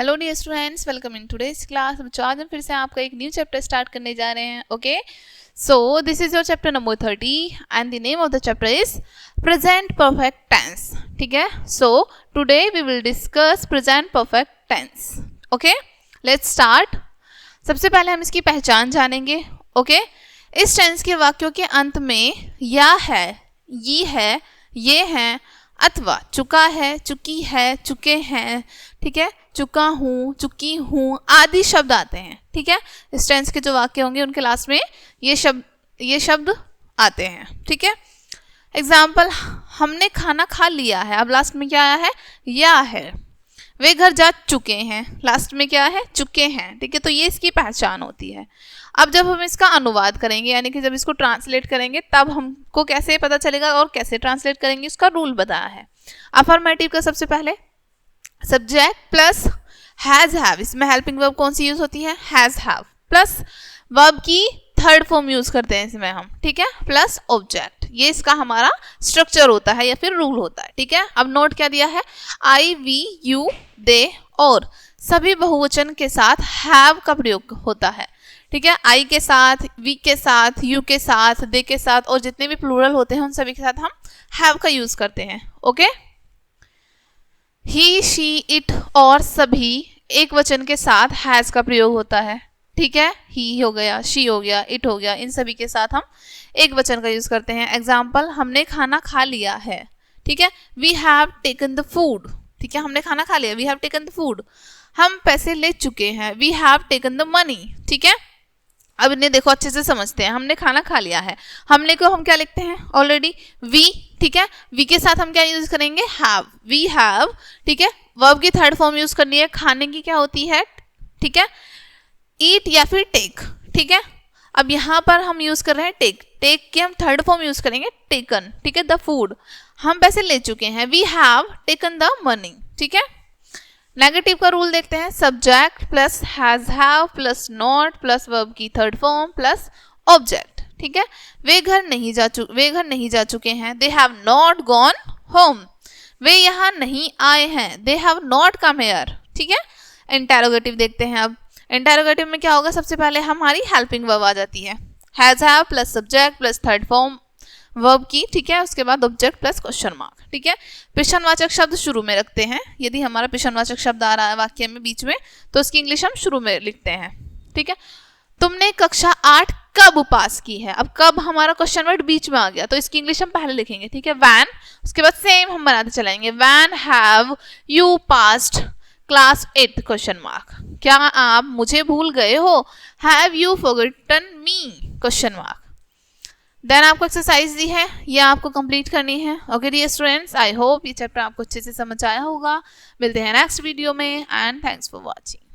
Hello dear students, welcome in today's class. बच्चों आज हम फिर से आपका एक न्यू चैप्टर स्टार्ट करने जा रहे हैं। Okay, so this is your chapter number 30 and the name of the chapter is present perfect tense. ठीक है, so today we will discuss present perfect tense. Okay, let's start. सबसे पहले हम इसकी पहचान जानेंगे। ओके, इस टेंस के वाक्यों के अंत में या है, ये है अथवा चुका है, चुकी है, चुके हैं, ठीक है, चुका हूँ, चुकी हूँ आदि शब्द आते हैं। ठीक है, इस टेंस के जो वाक्य होंगे उनके लास्ट में ये शब्द आते हैं। ठीक है, एग्जाम्पल, हमने खाना खा लिया है, अब लास्ट में क्या आया है, या है। वे घर जा चुके हैं, लास्ट में क्या है, चुके हैं। ठीक है, तो ये इसकी पहचान होती है। अब जब हम इसका अनुवाद करेंगे, यानी कि जब इसको ट्रांसलेट करेंगे, तब हमको कैसे पता चलेगा और कैसे ट्रांसलेट करेंगे, उसका रूल बताया है। अफर्मेटिव का सबसे पहले सब्जेक्ट प्लस हैज हैव, इसमें हेल्पिंग वर्ब कौन सी यूज होती है, हैज हैव, प्लस वर्ब की थर्ड फॉर्म यूज करते हैं इसमें हम। ठीक है, प्लस ऑब्जेक्ट, ये इसका हमारा स्ट्रक्चर होता है या फिर रूल होता है। ठीक है, अब नोट क्या दिया है, आई, वी, यू, दे और सभी बहुवचन के साथ हैव का प्रयोग होता है। ठीक है, आई के साथ, वी के साथ, यू के साथ, दे के साथ और जितने भी प्लूरल होते हैं उन सभी के साथ हम हैव का यूज करते हैं। ओके, ही, शी, इट और सभी एक वचन के साथ हैज का प्रयोग होता है। ठीक है, ही हो गया, शी हो गया, इट हो गया, इन सभी के साथ हम एक वचन का यूज करते हैं। एग्जाम्पल, हमने खाना खा लिया है। ठीक है, we have taken the food. ठीक है, हमने खाना खा लिया, we have taken the food. हम पैसे ले चुके हैं, we have taken the money. ठीक है, अब इन्हें देखो अच्छे से समझते हैं। हमने खाना खा लिया है, हमने को हम क्या लिखते हैं ऑलरेडी, वी। ठीक है, वी के साथ हम क्या यूज करेंगे, हैव, वी हैव। ठीक है, वर्ब की थर्ड फॉर्म यूज करनी है, खाने की क्या होती है, ठीक है, ईट या फिर टेक। ठीक है, अब यहाँ पर हम यूज कर रहे हैं टेक, टेक की हम थर्ड फॉर्म यूज करेंगे टेकन। ठीक है, द फूड, हम पैसे ले चुके हैं, we have taken the money. ठीक है, नेगेटिव का रूल देखते हैं, subject plus has have plus not plus verb की थर्ड फॉर्म प्लस ऑब्जेक्ट। ठीक है, वे घर नहीं जा चुके हैं, they have not gone home. वे यहाँ नहीं आए हैं, they have not come here. ठीक है, इंटेरोगेटिव देखते हैं। अब इंटेरोगेटिव में क्या होगा, सबसे पहले हमारी हेल्पिंग वर्ब आ जाती है, has have plus subject plus third form verb की। ठीक है, उसके बाद ऑब्जेक्ट प्लस क्वेश्चन मार्क। ठीक है, प्रश्नवाचक शब्द शुरू में रखते हैं। यदि हमारा प्रश्नवाचक शब्द आ रहा है वाक्य में बीच में, तो उसकी इंग्लिश हम शुरू में लिखते हैं। ठीक है, तुमने कक्षा 8 कब पास की है। अब कब हमारा क्वेश्चन वर्ड बीच में आ गया, तो इसकी इंग्लिश हम पहले लिखेंगे। ठीक है, वैन, उसके बाद सेम हम बनाते चलाएंगे, when have you passed class 8 question mark. क्या आप मुझे भूल गए हो, have you forgotten me question mark. Then आपको एक्सरसाइज दी है, ये आपको कंप्लीट करनी है। Okay dear students, I hope ये चैप्टर आपको अच्छे से समझ आया होगा। मिलते हैं नेक्स्ट वीडियो में एंड थैंक्स फॉर वॉचिंग।